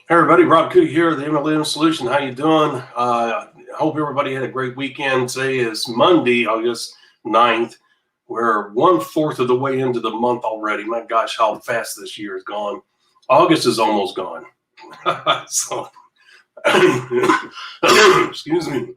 Hey everybody, Rob Cootie here, the MLM Solution. How you doing? Hope everybody had a great weekend. Today is Monday, August 9th. We're 1/4 of the way into the month already. My gosh, how fast this year is gone. August is almost gone. So, excuse me.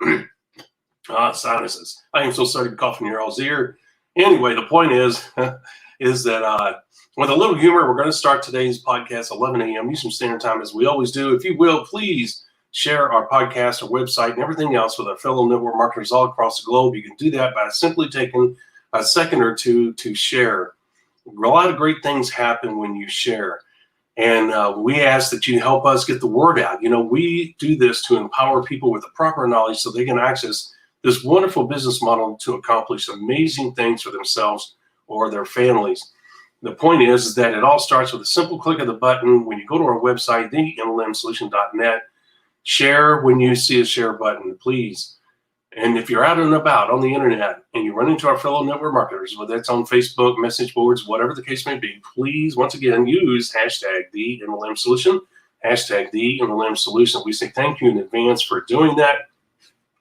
Sinuses. I am so sorry to cough in your all's ear. Anyway, the point is that with a little humor, we're going to start today's podcast 11 a.m. Eastern Standard Time, as we always do. If you will, please share our podcast, our website, and everything else with our fellow network marketers all across the globe. You can do that by simply taking a second or two to share. A lot of great things happen when you share. And we ask that you help us get the word out. You know, we do this to empower people with the proper knowledge so they can access this wonderful business model to accomplish amazing things for themselves or their families. The point is that it all starts with a simple click of the button. When you go to our website, themlmsolution.net, share when you see a share button, please. And if you're out and about on the internet and you run into our fellow network marketers, whether that's on Facebook, message boards, whatever the case may be, please, once again, use hashtag #TheMLMSolution, hashtag #TheMLMSolution. We say thank you in advance for doing that.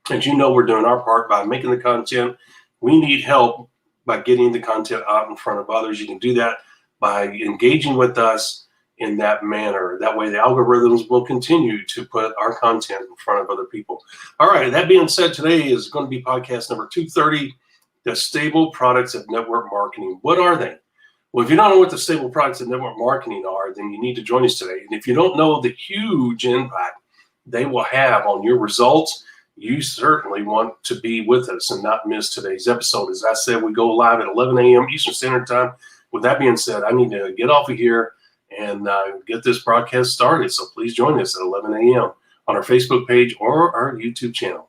As you know, we're doing our part by making the content. We need help by getting the content out in front of others. You can do that by engaging with us in that manner. That way the algorithms will continue to put our content in front of other people. All right, that being said, today is going to be podcast number 230, the stable products of network marketing. What are they? Well, if you don't know what the stable products of network marketing are, then you need to join us today. And if you don't know the huge impact they will have on your results, you certainly want to be with us and not miss today's episode. As I said, we go live at 11 a.m. Eastern Standard Time. With that being said, I need to get off of here and get this broadcast started. So please join us at 11 a.m. on our Facebook page or our YouTube channel.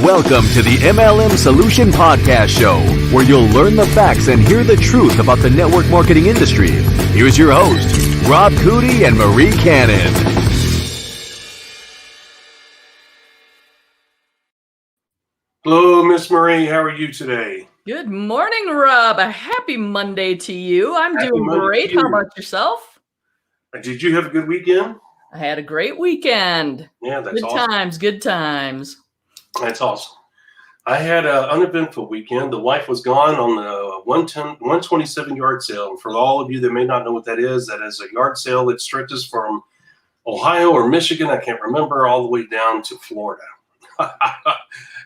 Welcome to the MLM Solution Podcast Show, where you'll learn the facts and hear the truth about the network marketing industry. Here's your host, Rob Cootie and Marie Cannon. Hello, Miss Marie. How are you today? Good morning, Rob. A happy Monday to you. I'm doing great. How about yourself? Did you have a good weekend? I had a great weekend. Yeah, that's good awesome. Good times. That's awesome. I had an uneventful weekend. The wife was gone on the 127 yard sale. And for all of you that may not know what that is a yard sale that stretches from Ohio or Michigan, I can't remember, all the way down to Florida.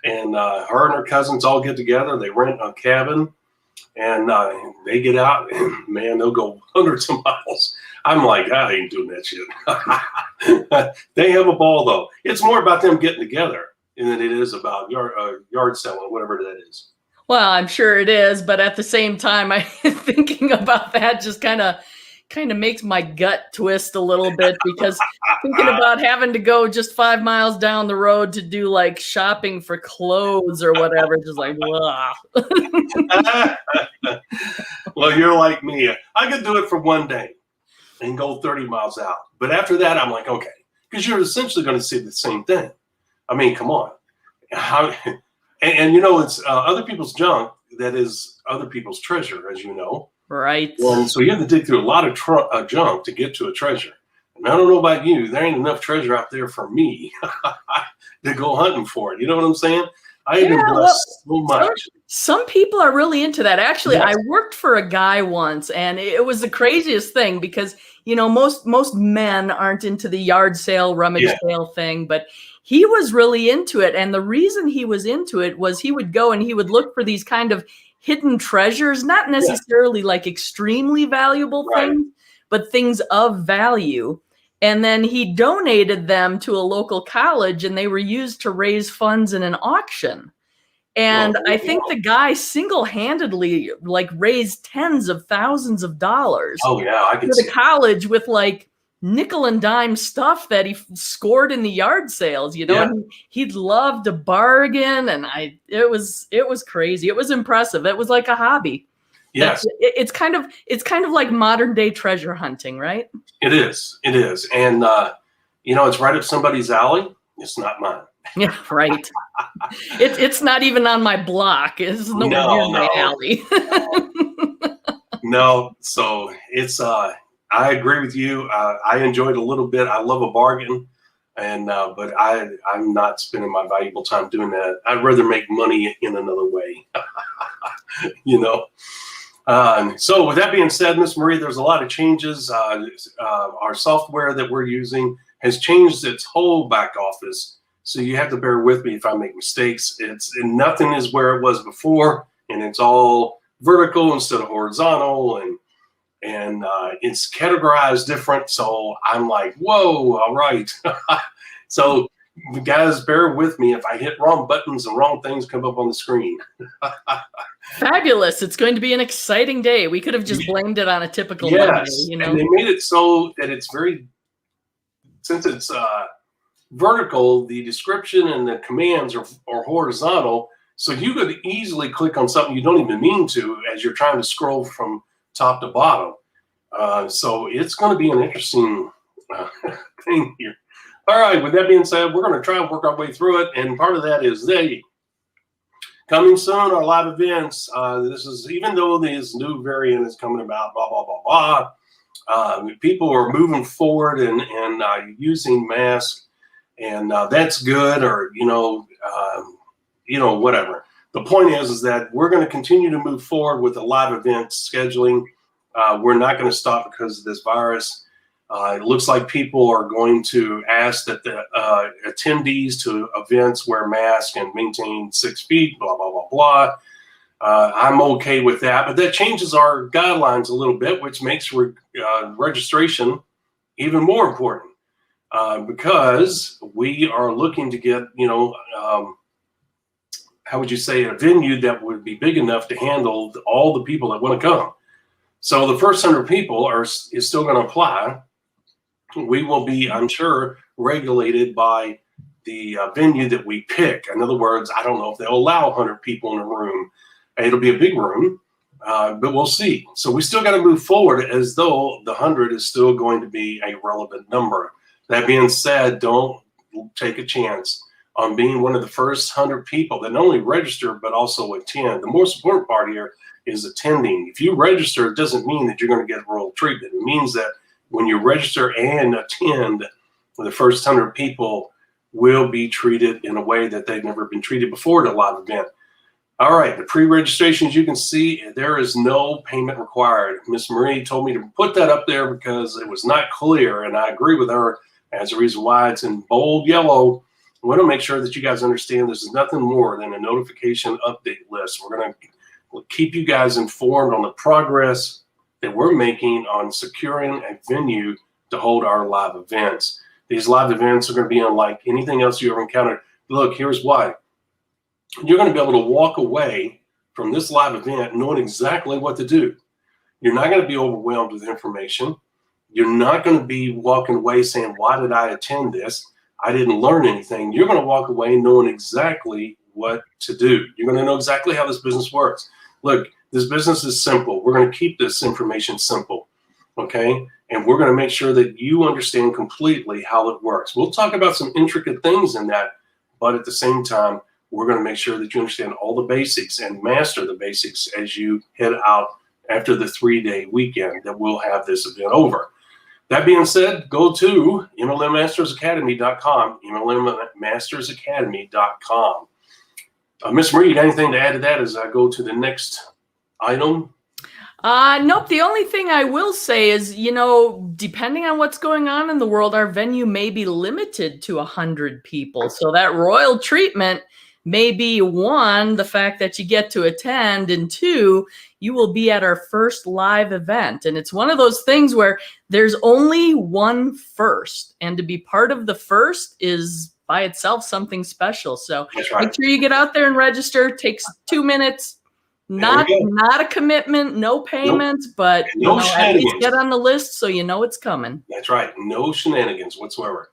And her and her cousins all get together. They rent a cabin and they get out and, man, they'll go hundreds of miles. I'm like, I ain't doing that shit. They have a ball, though. It's more about them getting together than it is about yard selling, whatever that is. Well, I'm sure it is, but at the same time, I thinking about that just kind of makes my gut twist a little bit, because thinking about having to go just 5 miles down the road to do like shopping for clothes or whatever, just like, wow. Well, you're like me. I could do it for one day and go 30 miles out. But after that, I'm like, okay, because you're essentially going to see the same thing. I mean, come on. And you know, it's other people's junk that is other people's treasure, as you know. Right. And so you have to dig through a lot of junk to get to a treasure. And I don't know about you, there ain't enough treasure out there for me to go hunting for it. You know what I'm saying? I have been blessed so much. Some people are really into that. Actually, yes. I worked for a guy once, and it was the craziest thing because, you know, most men aren't into the yard sale, rummage sale thing, but he was really into it. And the reason he was into it was he would go and he would look for these kind of hidden treasures, not necessarily like extremely valuable things, but things of value. And then he donated them to a local college, and they were used to raise funds in an auction. And I think the guy single-handedly like raised tens of thousands of dollars Oh yeah, I can for see the college with like nickel and dime stuff that he scored in the yard sales, you know. Yeah. And he'd love to bargain, and it was crazy. It was impressive. It was like a hobby. Yes, It's kind of like modern day treasure hunting, right? it is. It is. And, it's right up somebody's alley. It's not mine. Yeah, right. It's not even on my block. It's nowhere near my alley. No. So it's, I agree with you. I enjoyed a little bit. I love a bargain. But I'm not spending my valuable time doing that. I'd rather make money in another way, So with that being said, Miss Marie, there's a lot of changes. Our software that we're using has changed its whole back office. So you have to bear with me if I make mistakes. Nothing is where it was before, and it's all vertical instead of horizontal, and it's categorized different. So I'm like, whoa, all right. So guys, bear with me if I hit wrong buttons and wrong things come up on the screen. Fabulous. It's going to be an exciting day. We could have just blamed it on a typical Monday, And they made it so that it's since it's vertical, the description and the commands are horizontal. So you could easily click on something you don't even mean to as you're trying to scroll from top to bottom. So it's going to be an interesting thing here. All right, with that being said, we're going to try and work our way through it. And part of that is coming soon, our live events. This is, even though this new variant is coming about, blah, blah, blah, blah. People are moving forward and using masks, and that's good, or, whatever. The point is that we're going to continue to move forward with the live event scheduling. We're not going to stop because of this virus. It looks like people are going to ask that the attendees to events wear masks and maintain 6 feet, blah, blah, blah, blah. I'm okay with that, but that changes our guidelines a little bit, which makes registration even more important because we are looking to get, how would you say, a venue that would be big enough to handle all the people that want to come. So the first 100 people is still going to apply. We will be, I'm sure, regulated by the venue that we pick. In other words, I don't know if they'll allow 100 people in a room. It'll be a big room, but we'll see. So we still got to move forward as though the 100 is still going to be a relevant number. That being said, don't take a chance on being one of the first 100 people that not only register but also attend. The most important part here is attending. If you register, it doesn't mean that you're going to get royal treatment. It means that when you register and attend, the first 100 people will be treated in a way that they've never been treated before at a live event. All right, the pre-registrations, you can see there is no payment required. Miss Marie told me to put that up there because it was not clear, and I agree with her as a reason why it's in bold yellow. I want to make sure that you guys understand this is nothing more than a notification update list. We're going to keep you guys informed on the progress that we're making on securing a venue to hold our live events. These live events are going to be unlike anything else you ever encountered. Look, here's why. You're going to be able to walk away from this live event knowing exactly what to do. You're not going to be overwhelmed with information. You're not going to be walking away saying, why did I attend this? I didn't learn anything. You're going to walk away knowing exactly what to do. You're going to know exactly how this business works. Look, this business is simple. We're going to keep this information simple, okay? And we're going to make sure that you understand completely how it works. We'll talk about some intricate things in that, but at the same time, we're going to make sure that you understand all the basics and master the basics as you head out after the 3-day weekend that we'll have this event over. That being said, go to MLMmastersacademy.com, MLMmastersacademy.com. Miss Marie, you got anything to add to that as I go to the next item? Nope. The only thing I will say is, depending on what's going on in the world, our venue may be limited to 100 people. So that royal treatment maybe one, the fact that you get to attend, and two, you will be at our first live event. And it's one of those things where there's only one first, and to be part of the first is by itself something special. So That's right. make sure you get out there and register. It takes 2 minutes. Not a commitment, no payment, but no at least get on the list so you know it's coming. That's right. No shenanigans whatsoever.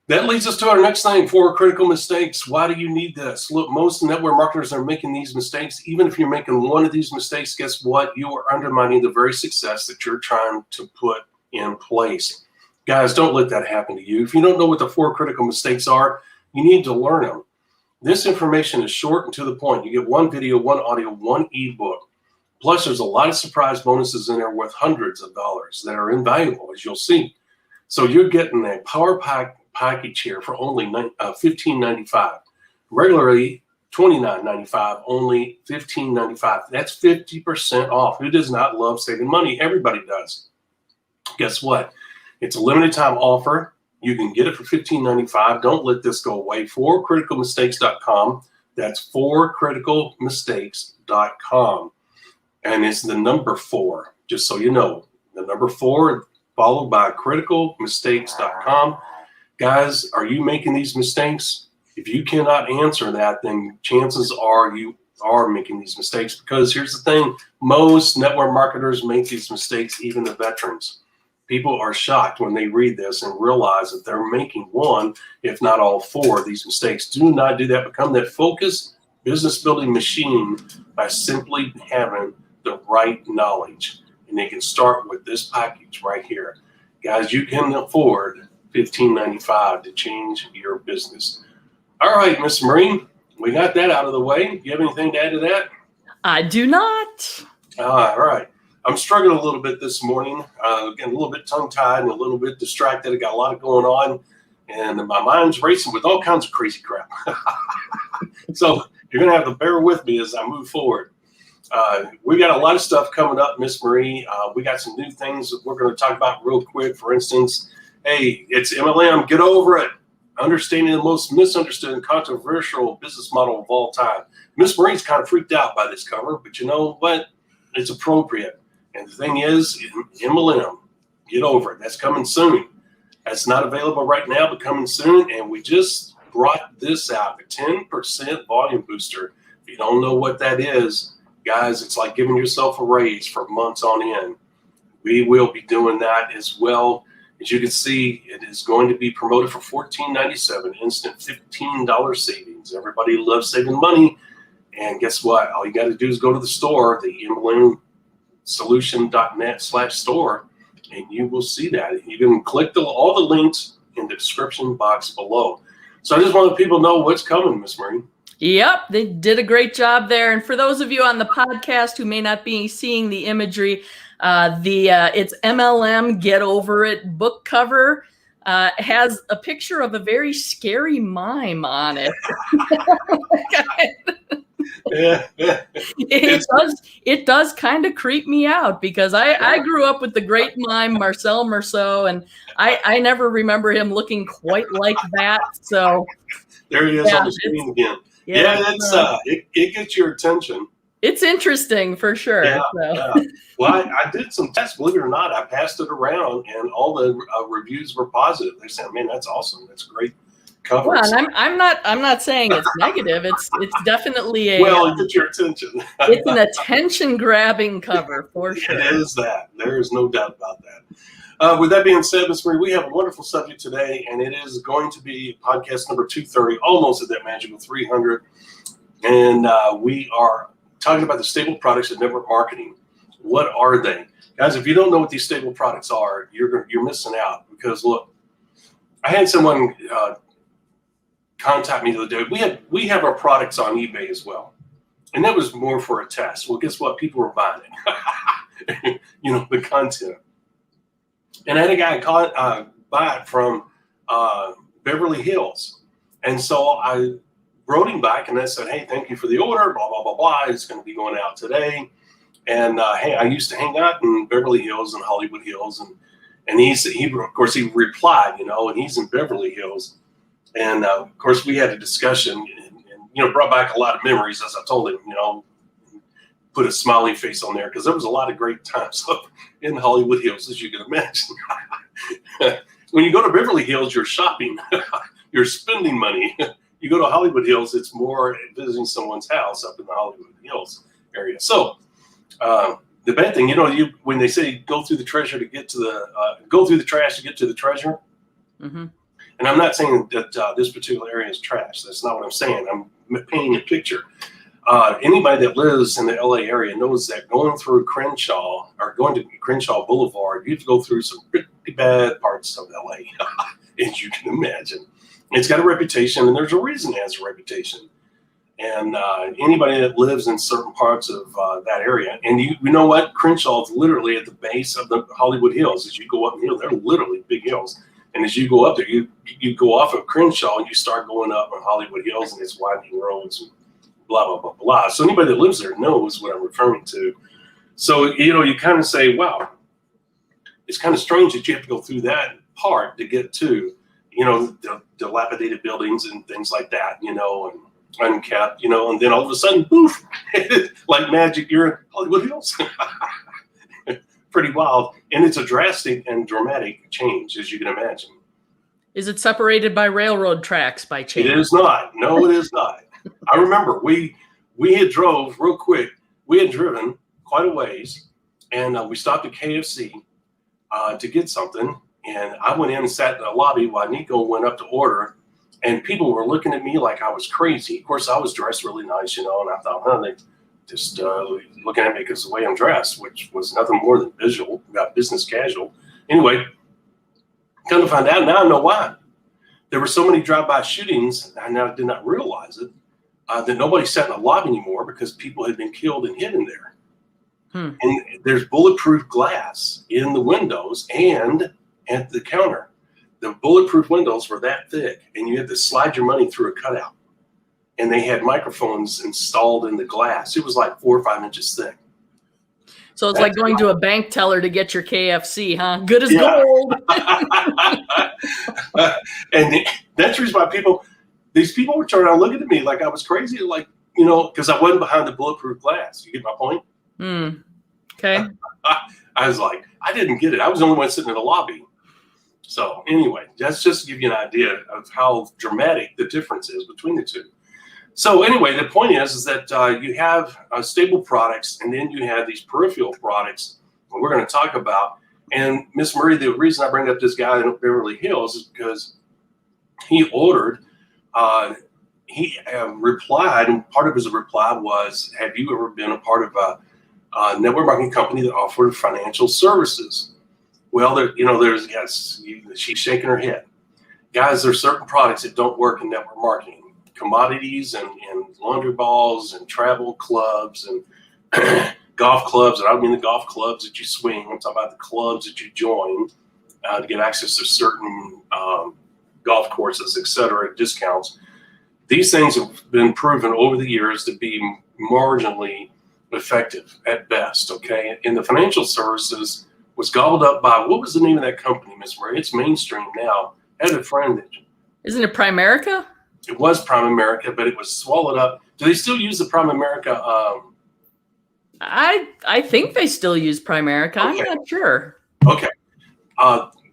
That leads us to our next thing, 4 critical mistakes. Why do you need this? Look, most network marketers are making these mistakes. Even if you're making one of these mistakes, guess what? You are undermining the very success that you're trying to put in place. Guys, don't let that happen to you. If you don't know what the 4 critical mistakes are, you need to learn them. This information is short and to the point. You get 1 video, 1 audio, 1 ebook. Plus, there's a lot of surprise bonuses in there worth hundreds of dollars that are invaluable, as you'll see. So you're getting a power pack package here for only $15.95. Regularly $29.95, only $15.95. That's 50% off. Who does not love saving money? Everybody does. Guess what? It's a limited time offer. You can get it for $15.95. Don't let this go away. 4criticalmistakes.com. That's 4criticalmistakes.com. And it's the number 4, just so you know. The number 4 followed by criticalmistakes.com. Guys, are you making these mistakes? If you cannot answer that, then chances are you are making these mistakes, because here's the thing. Most network marketers make these mistakes, even the veterans. People are shocked when they read this and realize that they're making one, if not all 4 of these mistakes. Do not do that. Become that focused business building machine by simply having the right knowledge. And they can start with this package right here. Guys, you can afford $15.95 to change your business. All right, Miss Marie, we got that out of the way. Do you have anything to add to that? I do not. All right. I'm struggling a little bit this morning. Getting a little bit tongue-tied and a little bit distracted. I got a lot going on, and my mind's racing with all kinds of crazy crap. So you're going to have to bear with me as I move forward. We got a lot of stuff coming up, Miss Marie. We got some new things that we're going to talk about real quick. For instance, hey, it's MLM Get Over It. Understanding the most misunderstood and controversial business model of all time. Miss Marie's kind of freaked out by this cover, but you know what? It's appropriate. And the thing is, MLM, Get Over It. That's coming soon. That's not available right now, but coming soon. And we just brought this out, a 10% volume booster. If you don't know what that is, guys, it's like giving yourself a raise for months on end. We will be doing that as well. As you can see, it is going to be promoted for $14.97, instant $15 savings. Everybody loves saving money. And guess what? All you got to do is go to the store, the MLMsolution.net/store, and you will see that. You can click all the links in the description box below. So I just want people to know what's coming, Miss Marie. Yep, they did a great job there. And for those of you on the podcast who may not be seeing the imagery, it's MLM Get Over It book cover has a picture of a very scary mime on it. It does kind of creep me out, because I grew up with the great mime Marcel Marceau, and I never remember him looking quite like that. So there he is on the screen again. Yeah, it gets your attention. It's interesting for sure. Yeah, yeah. Well, I did some tests. Believe it or not, I passed it around, and all the reviews were positive. They said, "Man, that's awesome. That's great cover." Well, and I'm not saying it's negative. It's definitely a it gets your attention. It's an attention grabbing cover for sure. It is that. There is no doubt about that. With that being said, Ms. Marie, we have a wonderful subject today, and it is going to be podcast number 230, almost at that magical 300, and we are talking about the stable products of network marketing. What are they? Guys, if you don't know what these stable products are, you're missing out, because look, I had someone contact me the other day. We have our products on eBay as well, and that was more for a test. Well, guess what? People were buying it. The content. And I had a guy buy it from Beverly Hills, and so I wrote him back and I said, "Hey, thank you for the order, blah, blah, blah, blah. It's going to be going out today. And hey, I used to hang out in Beverly Hills and Hollywood Hills." And of course, he replied, and he's in Beverly Hills. And of course, we had a discussion, and brought back a lot of memories, as I told him, put a smiley face on there, because there was a lot of great times up in Hollywood Hills, as you can imagine. When you go to Beverly Hills, you're shopping, you're spending money. You go to Hollywood Hills, it's more visiting someone's house up in the Hollywood Hills area. So the bad thing, when they say go through the treasure to get to go through the trash to get to the treasure. Mm-hmm. And I'm not saying that this particular area is trash. That's not what I'm saying. I'm painting a picture. Anybody that lives in the LA area knows that going through Crenshaw or going to Crenshaw Boulevard, you have to go through some pretty bad parts of LA, as you can imagine. It's got a reputation, and there's a reason it has a reputation. And anybody that lives in certain parts of that area, and you know what? Crenshaw is literally at the base of the Hollywood Hills. As you go up the hill, they're literally big hills. And as you go up there, you go off of Crenshaw and you start going up on Hollywood Hills, and it's winding roads and blah, blah, blah, blah. So anybody that lives there knows what I'm referring to. So, you kind of say, wow, it's kind of strange that you have to go through that part to get to, the dilapidated buildings and things like that, and unkept, and then all of a sudden, poof, like magic, you're in Hollywood Hills. Pretty wild. And it's a drastic and dramatic change, as you can imagine. Is it separated by railroad tracks by chance? It is not. No, it is not. I remember we had drove real quick. We had driven quite a ways, and we stopped at KFC to get something. And I went in and sat in the lobby while Nico went up to order, and people were looking at me like I was crazy. Of course, I was dressed really nice, and I thought, they just looking at me because of the way I'm dressed, which was nothing more than visual, about business casual. Anyway, come to find out, now I know why. There were so many drive-by shootings, and I did not realize it, that nobody sat in the lobby anymore because people had been killed and hidden there. And there's bulletproof glass in the windows and at the counter. The bulletproof windows were that thick, and you had to slide your money through a cutout. And they had microphones installed in the glass. It was like 4 or 5 inches thick. So it's like going to a bank teller to get your KFC, huh? Good as gold. And that's the reason why these people were turning around looking at me like I was crazy, like, because I wasn't behind the bulletproof glass. You get my point? Okay. I was like, I didn't get it. I was the only one sitting in the lobby. So anyway, that's just to give you an idea of how dramatic the difference is between the two. So anyway, the point is that you have stable products, and then you have these peripheral products that we're going to talk about. And Miss Marie, the reason I bring up this guy in Beverly Hills is because he ordered, he replied, and part of his reply was, have you ever been a part of a network marketing company that offered financial services? Well, she's shaking her head. Guys, there's certain products that don't work in network marketing. Commodities and laundry balls and travel clubs and golf clubs. And I don't mean the golf clubs that you swing. I'm talking about the clubs that you join to get access to certain golf courses, et cetera, discounts. These things have been proven over the years to be marginally effective at best, okay? And the financial services was gobbled up by, what was the name of that company, Miss Marie? It's mainstream now. I had a friend that... Isn't it Primerica? It was Prime America, but it was swallowed up. Do they still use the Prime America? I think they still use Primerica. Okay. I'm not sure. Okay.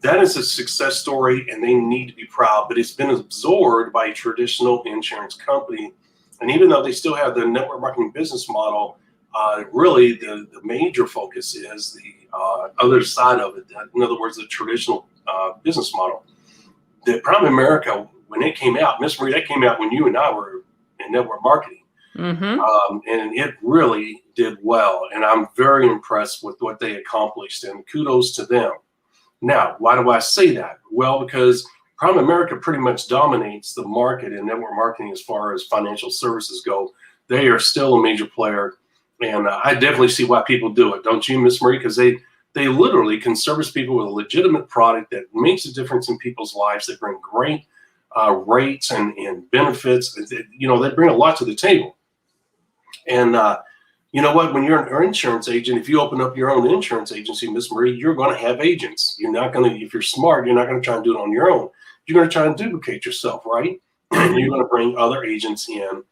That is a success story, and they need to be proud, but it's been absorbed by a traditional insurance company. And even though they still have the network marketing business model, really the major focus is the other side of it. In other words, the traditional business model. The Prime America, when it came out, Miss Marie, that came out when you and I were in network marketing. Mm-hmm. And it really did well. And I'm very impressed with what they accomplished, and kudos to them. Now, why do I say that? Well, because Prime America pretty much dominates the market in network marketing as far as financial services go. They are still a major player. And I definitely see why people do it. Don't you, Miss Marie? Because they literally can service people with a legitimate product that makes a difference in people's lives. They bring great rates and benefits. They bring a lot to the table. And you know what? When you're an insurance agent, if you open up your own insurance agency, Miss Marie, you're going to have agents. You're not going to, if you're smart, you're not going to try and do it on your own. You're going to try and duplicate yourself, right? And you're going to bring other agents in.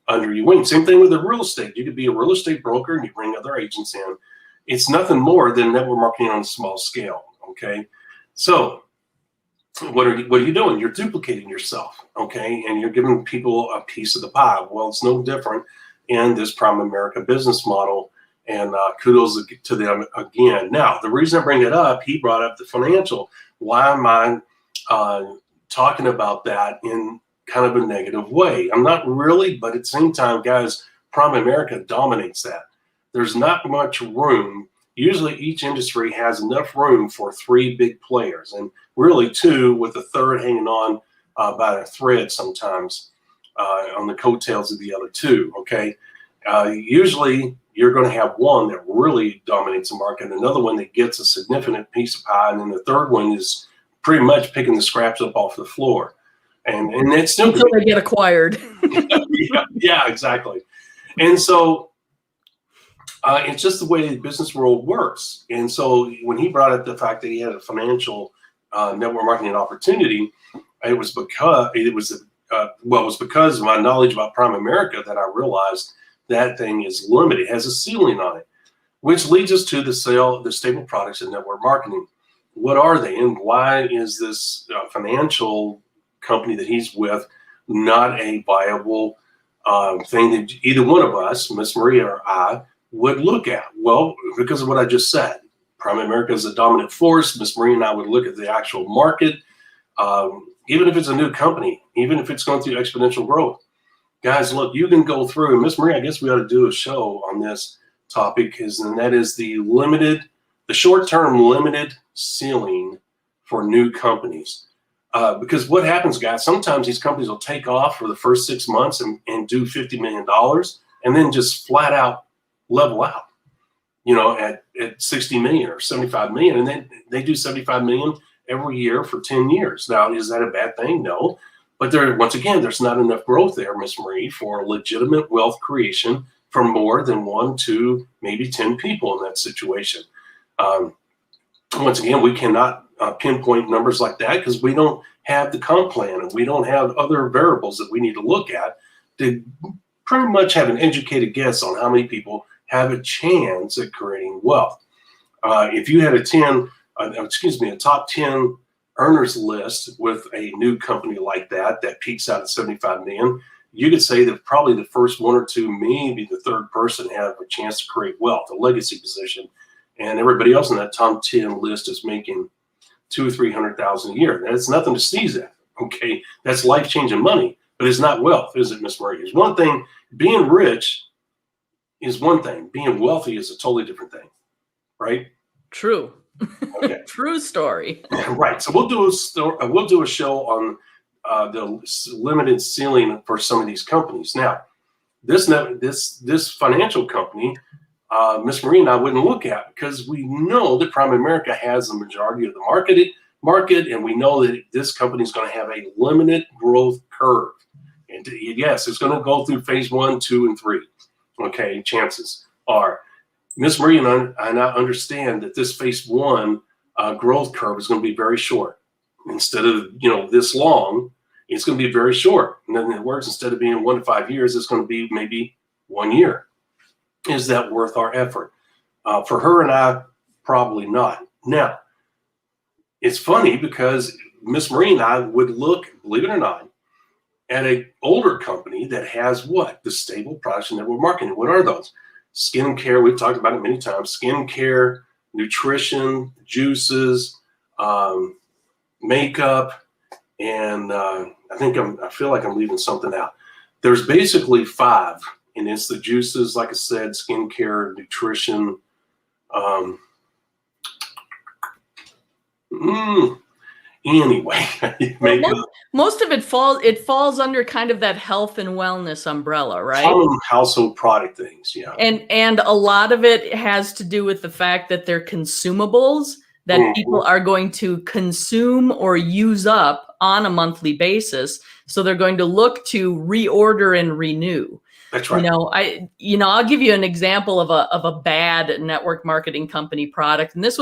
under your wing. Same thing with the real estate. You could be a real estate broker and you bring other agents in. It's nothing more than network marketing on a small scale. Okay, so what are you doing? You're duplicating yourself. Okay, and you're giving people a piece of the pie. Well, it's no different in this Prime America business model. And kudos to them again. Now, the reason I bring it up, he brought up the financial. Why am I talking about that in kind of a negative way? I'm not really, but at the same time, guys, Prime America dominates that. There's not much room. Usually each industry has enough room for 3 big players, and really 2 with a third hanging on by a thread sometimes on the coattails of the other 2, okay? Usually you're going to have one that really dominates the market, another one that gets a significant piece of pie, and then the third one is pretty much picking the scraps up off the floor. And it's still until they get acquired. yeah, exactly. And so it's just the way the business world works. And so when he brought up the fact that he had a financial network marketing opportunity, it was because of my knowledge about Prime America that I realized that thing is limited, has a ceiling on it, which leads us to the stable products and network marketing. What are they, and why is this financial company that he's with not a viable thing that either one of us, Miss Maria or I, would look at? Well, because of what I just said. Prime America is a dominant force. Miss Maria and I would look at the actual market, even if it's a new company, even if it's going through exponential growth. Guys, look, you can go through, and Miss Maria, I guess we ought to do a show on this topic, and that is the short-term limited ceiling for new companies. Because what happens, guys, sometimes these companies will take off for the first 6 months and do $50 million and then just flat out level out, at 60 million or 75 million. And then they do 75 million every year for 10 years. Now, is that a bad thing? No. But once again, there's not enough growth there, Miss Marie, for legitimate wealth creation for more than 1, 2, maybe 10 people in that situation. Once again, we cannot pinpoint numbers like that because we don't have the comp plan and we don't have other variables that we need to look at to pretty much have an educated guess on how many people have a chance at creating wealth. If you had a top 10 earners list with a new company like that peaks out at 75 million, you could say that probably the first 1 or 2, maybe the third person have a chance to create wealth, a legacy position, and everybody else in that top 10 list is making $200,000 or $300,000 a year. That's nothing to sneeze at. Okay, that's life-changing money, but it's not wealth, is it, Miss Marie? It's one thing. Being rich is one thing. Being wealthy is a totally different thing, right? True. Okay. True story. Right. So we'll do a show on the limited ceiling for some of these companies. Now, this financial company, Miss Marie and I wouldn't look at because we know that Prime America has the majority of the market, and we know that this company is going to have a limited growth curve. And yes, it's going to go through phase 1, 2, and 3. Okay, chances are. Miss Marie and I understand that this phase 1 growth curve is going to be very short. Instead of this long, it's going to be very short. And then it works. Instead of being 1 to 5 years, it's going to be maybe 1 year. Is that worth our effort? For her and I, probably not. Now, it's funny because Miss Marie and I would look, believe it or not, at an older company that has what? The stable products and network marketing. What are those? Skincare, we've talked about it many times. Skincare, nutrition, juices, makeup, and I feel like I'm leaving something out. There's basically 5, and it's the juices, like I said, skincare, nutrition. Anyway, most of it falls under kind of that health and wellness umbrella, right? Common household product things, yeah. And a lot of it has to do with the fact that they're consumables that people are going to consume or use up on a monthly basis. So they're going to look to reorder and renew. That's right. I'll give you an example of a bad network marketing company product, and this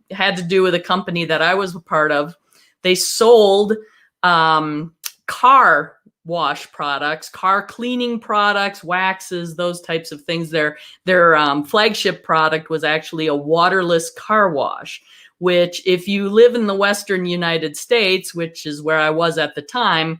had to do with a company that I was a part of. They sold car wash products, car cleaning products, waxes, those types of things. Their flagship product was actually a waterless car wash, which if you live in the Western United States, which is where I was at the time,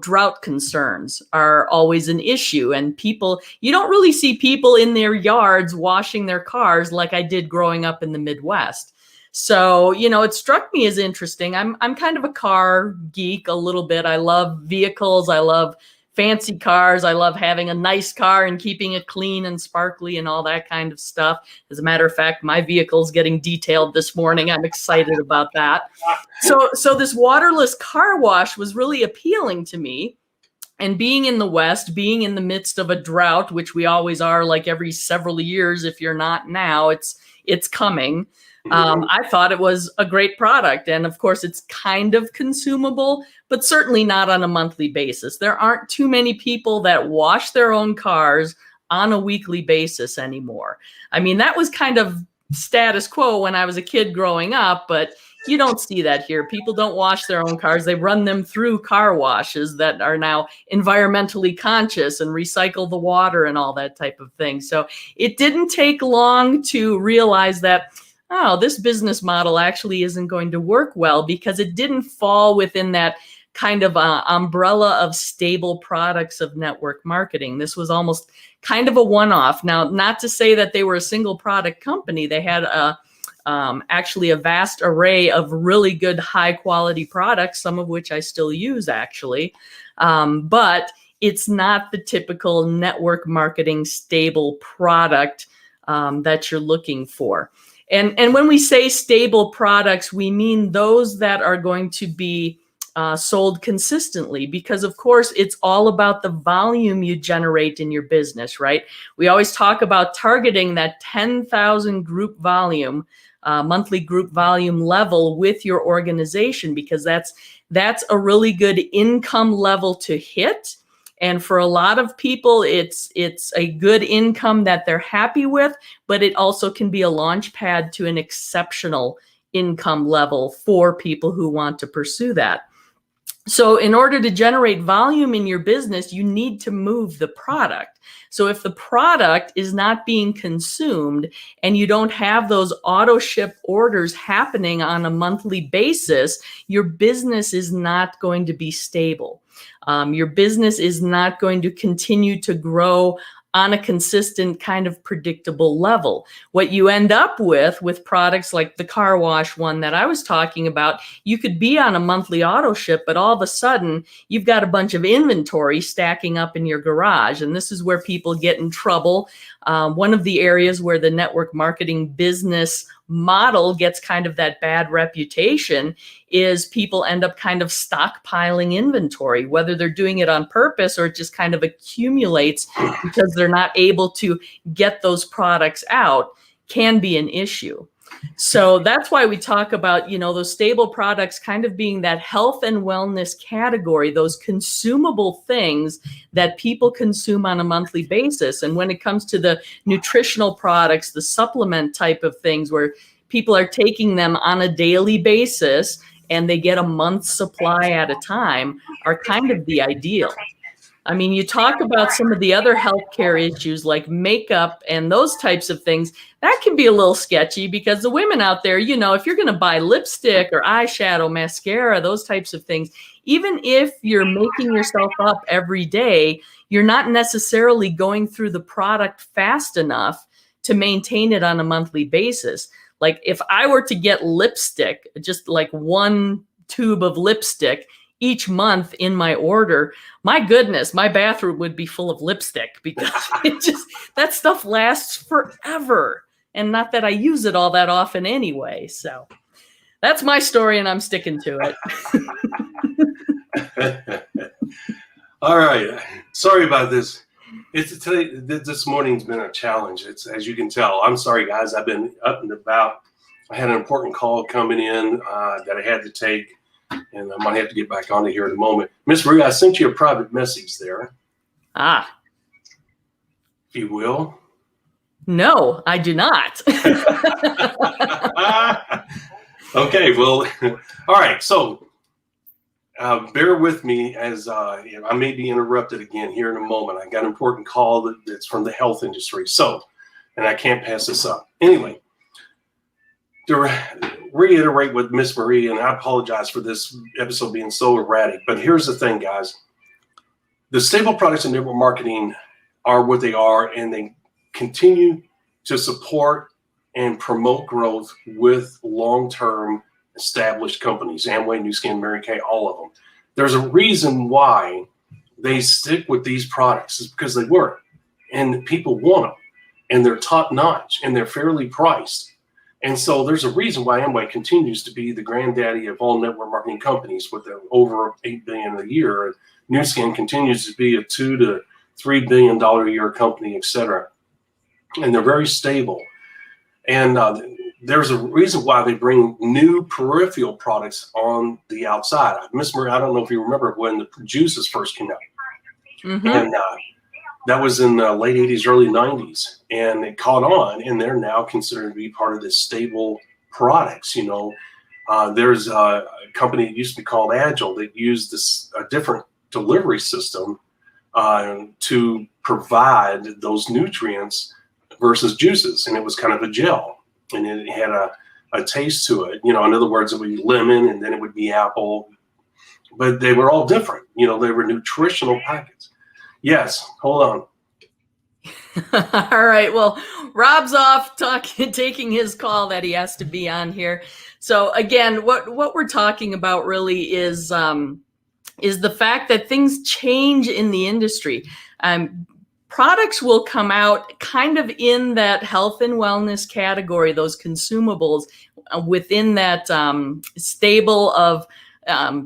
drought concerns are always an issue. And you don't really see people in their yards washing their cars like I did growing up in the Midwest. So, it struck me as interesting. I'm kind of a car geek a little bit. I love vehicles. I love fancy cars. I love having a nice car and keeping it clean and sparkly and all that kind of stuff. As a matter of fact, my vehicle's getting detailed this morning. I'm excited about that. So this waterless car wash was really appealing to me. And being in the West, being in the midst of a drought, which we always are, like every several years, if you're not now, it's coming. I thought it was a great product. And of course, it's kind of consumable, but certainly not on a monthly basis. There aren't too many people that wash their own cars on a weekly basis anymore. I mean, that was kind of status quo when I was a kid growing up, but you don't see that here. People don't wash their own cars. They run them through car washes that are now environmentally conscious and recycle the water and all that type of thing. So it didn't take long to realize that, oh, this business model actually isn't going to work well, because it didn't fall within that kind of umbrella of stable products of network marketing. This was almost kind of a one-off. Now, not to say that they were a single product company. They had actually a vast array of really good high quality products, some of which I still use actually. But it's not the typical network marketing stable product that you're looking for. And when we say stable products, we mean those that are going to be sold consistently, because of course it's all about the volume you generate in your business, right? We always talk about targeting that 10,000 group volume, monthly group volume level with your organization, because that's a really good income level to hit. And for a lot of people, it's a good income that they're happy with, but it also can be a launch pad to an exceptional income level for people who want to pursue that. So in order to generate volume in your business, you need to move the product. So if the product is not being consumed and you don't have those auto ship orders happening on a monthly basis, your business is not going to be stable. Your business is not going to continue to grow on a consistent kind of predictable level. What you end up with products like the car wash one that I was talking about, you could be on a monthly auto ship, but all of a sudden you've got a bunch of inventory stacking up in your garage. And this is where people get in trouble. One of the areas where the network marketing business model gets kind of that bad reputation is people end up kind of stockpiling inventory, whether they're doing it on purpose or it just kind of accumulates because they're not able to get those products out, can be an issue. So that's why we talk about, those stable products kind of being that health and wellness category, those consumable things that people consume on a monthly basis. And when it comes to the nutritional products, the supplement type of things where people are taking them on a daily basis and they get a month's supply at a time, are kind of the ideal. I mean, you talk about some of the other healthcare issues like makeup and those types of things, that can be a little sketchy because the women out there, if you're going to buy lipstick or eyeshadow, mascara, those types of things, even if you're making yourself up every day, you're not necessarily going through the product fast enough to maintain it on a monthly basis. Like if I were to get lipstick, just like one tube of lipstick each month in my order, my goodness, my bathroom would be full of lipstick because that stuff lasts forever. And not that I use it all that often anyway. So that's my story and I'm sticking to it. All right. Sorry about this. This morning's been a challenge. It's, as you can tell, I'm sorry guys, I've been up and about. I had an important call coming in that I had to take. And I might have to get back on it here in a moment. Miss Marie, I sent you a private message there. Ah. If you will. No, I do not. Okay, well, all right. So bear with me as I may be interrupted again here in a moment. I got an important call that's from the health industry. So, and I can't pass this up. Anyway, to reiterate with Miss Marie, and I apologize for this episode being so erratic, but here's the thing, guys. The stable products and network marketing are what they are, and they continue to support and promote growth with long-term established companies, Amway, New Skin, Mary Kay, all of them. There's a reason why they stick with these products. It's because they work, and people want them, and they're top-notch, and they're fairly priced. And so there's a reason why Amway continues to be the granddaddy of all network marketing companies with their over $8 billion a year. New Skin continues to be a $2 to $3 billion a year company, et cetera. And they're very stable. And there's a reason why they bring new peripheral products on the outside. Miss Marie, I don't know if you remember when the juices first came out. Mm-hmm. And that was in the late 80s, early 90s. And it caught on, and they're now considered to be part of this stable products. You know, there's a company that used to be called Agile that used a different delivery system to provide those nutrients versus juices. And it was kind of a gel, and it had a taste to it. You know, in other words, it would be lemon, and then it would be apple. But they were all different. You know, they were nutritional packets. Yes, hold on. All right. Well, Rob's off taking his call that he has to be on here. So again, what we're talking about really is the fact that things change in the industry. Products will come out kind of in that health and wellness category, those consumables within that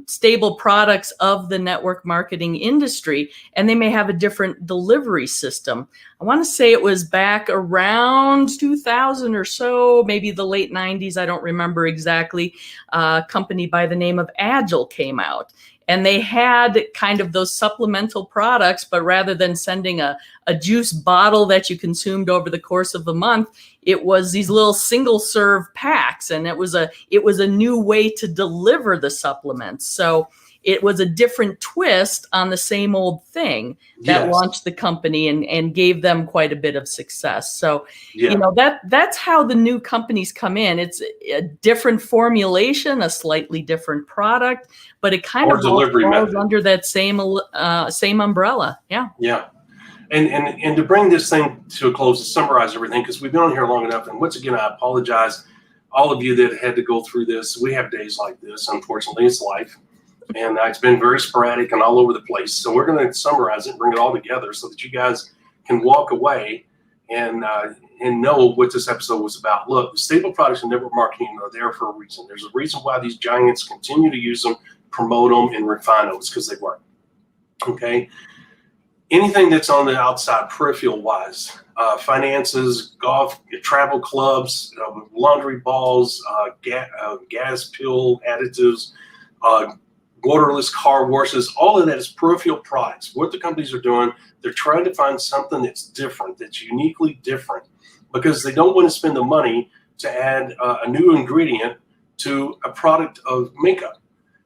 stable products of the network marketing industry, and they may have a different delivery system. I want to say it was back around 2000 or so, maybe the late 90s, I don't remember exactly. A company by the name of Agile came out, and they had kind of those supplemental products, but rather than sending a juice bottle that you consumed over the course of a month, it was these little single serve packs, and it was a new way to deliver the supplements. So it was a different twist on the same old thing that launched the company and gave them quite a bit of success. So, you know, that's how the new companies come in. It's a different formulation, a slightly different product, but it kind of falls under that same umbrella. Yeah. Yeah. And to bring this thing to a close, to summarize everything, because we've been on here long enough. And once again, I apologize, all of you that had to go through this. We have days like this. Unfortunately, it's life. And it's been very sporadic and all over the place. So we're going to summarize it and bring it all together so that you guys can walk away and know what this episode was about. Look, the stable products and network marketing are there for a reason. There's a reason why these giants continue to use them, promote them, and refine them. It's because they work. Okay? Anything that's on the outside, peripheral-wise, finances, golf, travel clubs, laundry balls, gas pill additives, waterless car washes, all of that is peripheral products. What the companies are doing, they're trying to find something that's different, that's uniquely different, because they don't want to spend the money to add a new ingredient to a product of makeup.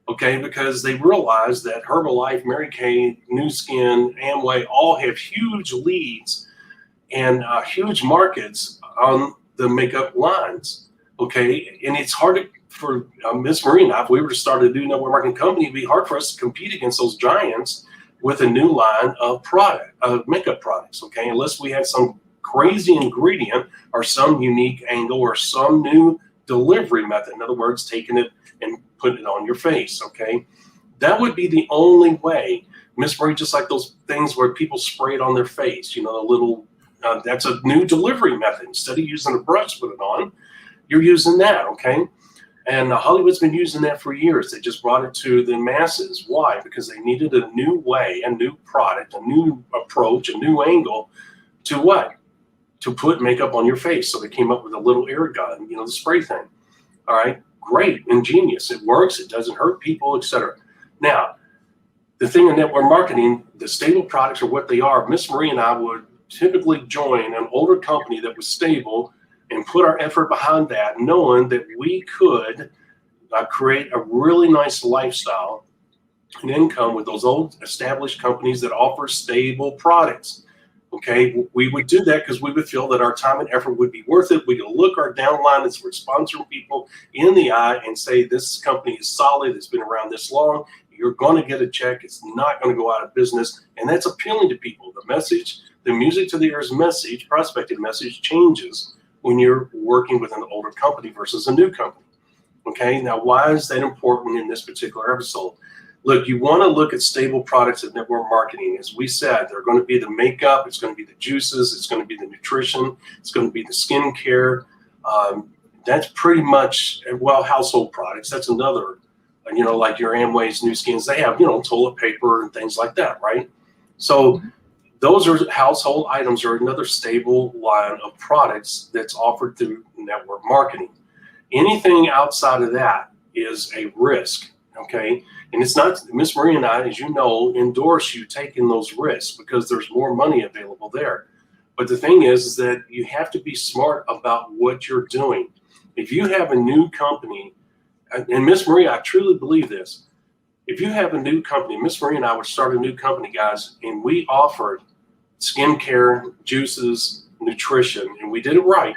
Okay, because they realize that Herbalife, Mary Kay, New Skin, Amway all have huge leads and huge markets on the makeup lines. Okay, and it's hard for Miss Marie and I, if we were to start a new network marketing company, it'd be hard for us to compete against those giants with a new line of makeup products. Okay, unless we had some crazy ingredient or some unique angle or some new delivery method. In other words, taking it and putting it on your face, okay? That would be the only way. Miss Marie, just like those things where people spray it on their face, you know, the little, that's a new delivery method. Instead of using a brush to put it on, you're using that, okay? And Hollywood's been using that for years. They just brought it to the masses. Why? Because they needed a new way, a new product, a new approach, a new angle to what? To put makeup on your face. So they came up with a little air gun, you know, the spray thing. All right, great, ingenious. It works. It doesn't hurt people, etc. Now, the thing in network marketing, the stable products are what they are. Miss Marie and I would typically join an older company that was stable and put our effort behind that, knowing that we could create a really nice lifestyle an income with those old established companies that offer stable products. Okay, we would do that because we would feel that our time and effort would be worth it. We could look our downline as we're sponsoring people in the eye and say, this company is solid, it's been around this long, you're going to get a check, it's not going to go out of business. And that's appealing to people. The message, the music to the ears message, prospective message changes when you're working with an older company versus a new company. Okay, now why is that important in this particular episode? Look, you want to look at stable products of network marketing. As we said, they're going to be the makeup, it's going to be the juices, it's going to be the nutrition, it's going to be the skincare. That's pretty much, well, household products. That's another, like your Amway's New Skins, they have, toilet paper and things like that, right? So those are household items, are another stable line of products that's offered through network marketing. Anything outside of that is a risk, okay? And it's not, Miss Marie and I, as you know, endorse you taking those risks because there's more money available there. But the thing is that you have to be smart about what you're doing. If you have a new company, and Miss Marie, I truly believe this. If you have a new company, Miss Marie and I would start a new company, guys, and we offered skincare, juices, nutrition, and we did it right,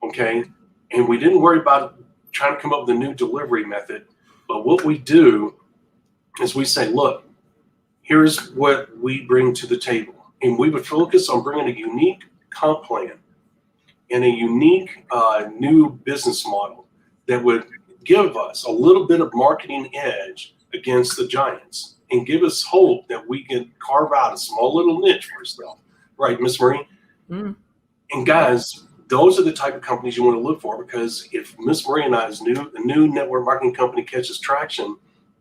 okay? And we didn't worry about trying to come up with a new delivery method. But what we do is we say, look, here's what we bring to the table. And we would focus on bringing a unique comp plan and a unique new business model that would give us a little bit of marketing edge against the giants and give us hope that we can carve out a small little niche for ourselves. Right, Miss Marie? Mm. And guys, those are the type of companies you want to look for, because if Miss Marie and I's new network marketing company catches traction,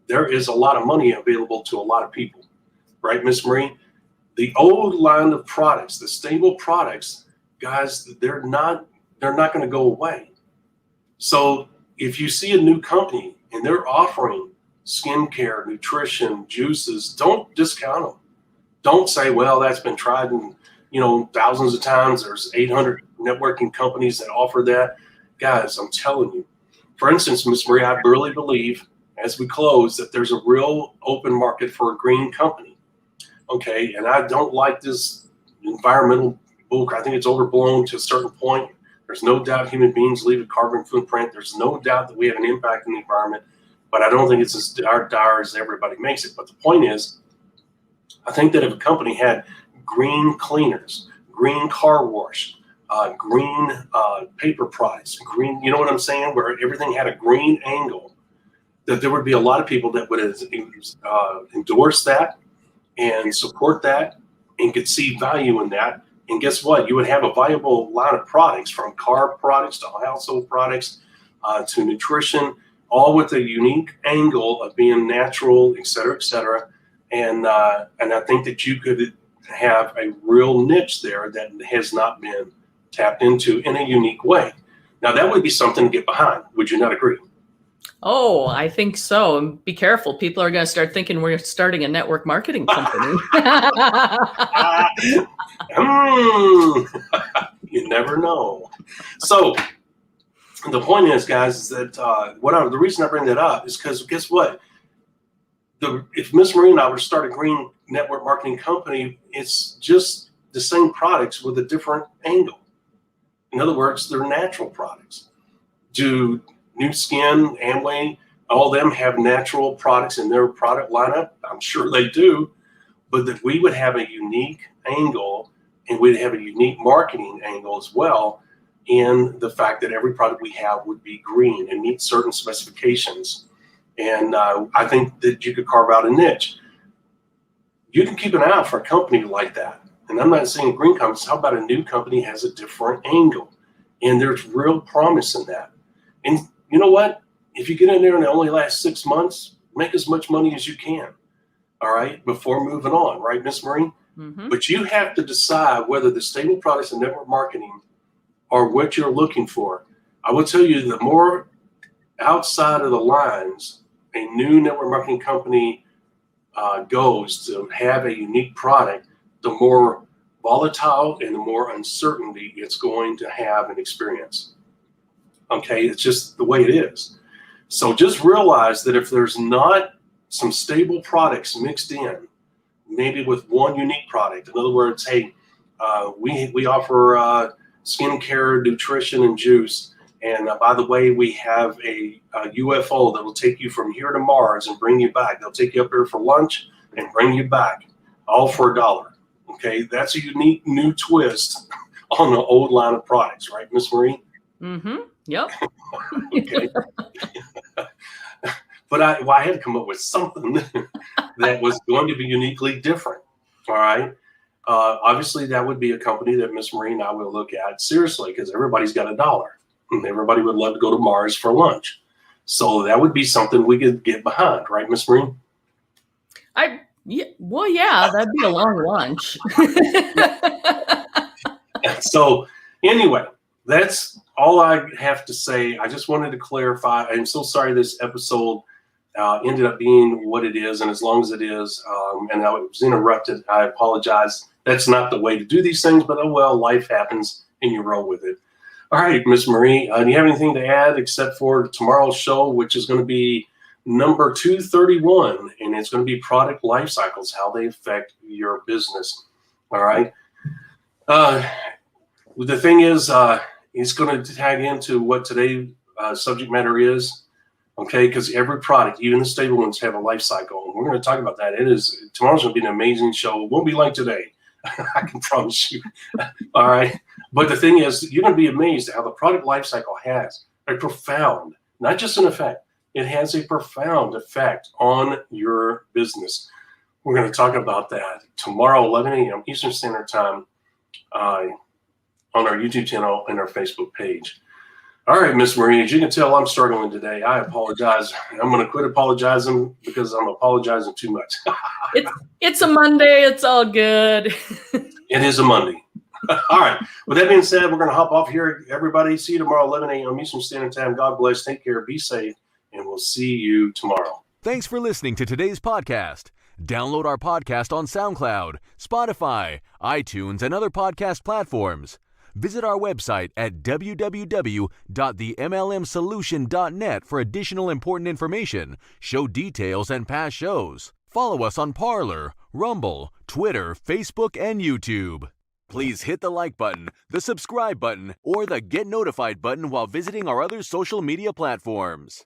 there is a lot of money available to a lot of people, right, Miss Marie? The old line of products, the stable products, guys, they're not going to go away. So if you see a new company and they're offering skincare, nutrition, juices, don't discount them. Don't say, well, that's been tried and thousands of times. There's 800 networking companies that offer that. Guys, I'm telling you. For instance, Ms. Marie, I really believe, as we close, that there's a real open market for a green company. Okay, and I don't like this environmental book. I think it's overblown to a certain point. There's no doubt human beings leave a carbon footprint. There's no doubt that we have an impact on the environment, but I don't think it's as dire as everybody makes it. But the point is, I think that if a company had green cleaners, green car wash, green paper products, green, you know what I'm saying, where everything had a green angle, that there would be a lot of people that would endorse that and support that and could see value in that. And guess what? You would have a viable line of products, from car products to household products to nutrition, all with a unique angle of being natural, et cetera, et cetera. And I think that you could have a real niche there that has not been tapped into in a unique way. Now, that would be something to get behind. Would you not agree? Oh, I think so. And be careful. People are going to start thinking we're starting a network marketing company. You never know. So the point is, guys, is that the reason I bring that up is because guess what? If Miss Marie and I were to start a green network marketing company, it's just the same products with a different angle. In other words, they're natural products. Do New Skin, Amway, all of them have natural products in their product lineup? I'm sure they do, but that we would have a unique angle and we'd have a unique marketing angle as well, in the fact that every product we have would be green and meet certain specifications. And I think that you could carve out a niche. You can keep an eye out for a company like that. And I'm not saying green companies. How about a new company has a different angle? And there's real promise in that. And you know what? If you get in there and it only lasts 6 months, make as much money as you can. All right, before moving on, right, Miss Marie? Mm-hmm. But you have to decide whether the stable products and network marketing are what you're looking for. I will tell you, the more outside of the lines a new network marketing company goes to have a unique product, the more volatile and the more uncertainty it's going to have and experience. Okay, it's just the way it is. So just realize that if there's not some stable products mixed in, maybe with one unique product. In other words, hey, we offer skincare, nutrition, and juice. And by the way, we have a UFO that will take you from here to Mars and bring you back. They'll take you up here for lunch and bring you back, all for $1. Okay, that's a unique new twist on the old line of products, right, Miss Marie? Mm-hmm. Yep. Okay. But I had to come up with something that was going to be uniquely different. All right. Obviously, that would be a company that Miss Marie and I will look at seriously, because everybody's got $1. And everybody would love to go to Mars for lunch. So that would be something we could get behind, right, Miss Marie? Yeah, that'd be a long lunch. So anyway, that's all I have to say. I just wanted to clarify. I'm so sorry this episode ended up being what it is, and as long as it is, and I was interrupted, I apologize. That's not the way to do these things, but oh well, life happens and you roll with it. All right, Miss Marie, do you have anything to add except for tomorrow's show, which is going to be number 231, and it's going to be product life cycles, how they affect your business. All right. The thing is, it's going to tag into what today's subject matter is. Okay, because every product, even the stable ones, have a life cycle. And we're going to talk about that. Tomorrow's going to be an amazing show. It won't be like today. I can promise you. All right. But the thing is, you're going to be amazed at how the product life cycle has a profound, not just an effect, it has a profound effect on your business. We're going to talk about that tomorrow, 11 a.m. Eastern Standard Time, on our YouTube channel and our Facebook page. All right, Miss Marie, as you can tell, I'm struggling today. I apologize. I'm going to quit apologizing because I'm apologizing too much. It's a Monday. It's all good. It is a Monday. All right. With that being said, we're going to hop off here. Everybody, see you tomorrow, 11 a.m. Eastern Standard Time. God bless. Take care. Be safe. And we'll see you tomorrow. Thanks for listening to today's podcast. Download our podcast on SoundCloud, Spotify, iTunes, and other podcast platforms. Visit our website at www.themlmsolution.net for additional important information, show details, and past shows. Follow us on Parler, Rumble, Twitter, Facebook, and YouTube. Please hit the like button, the subscribe button, or the get notified button while visiting our other social media platforms.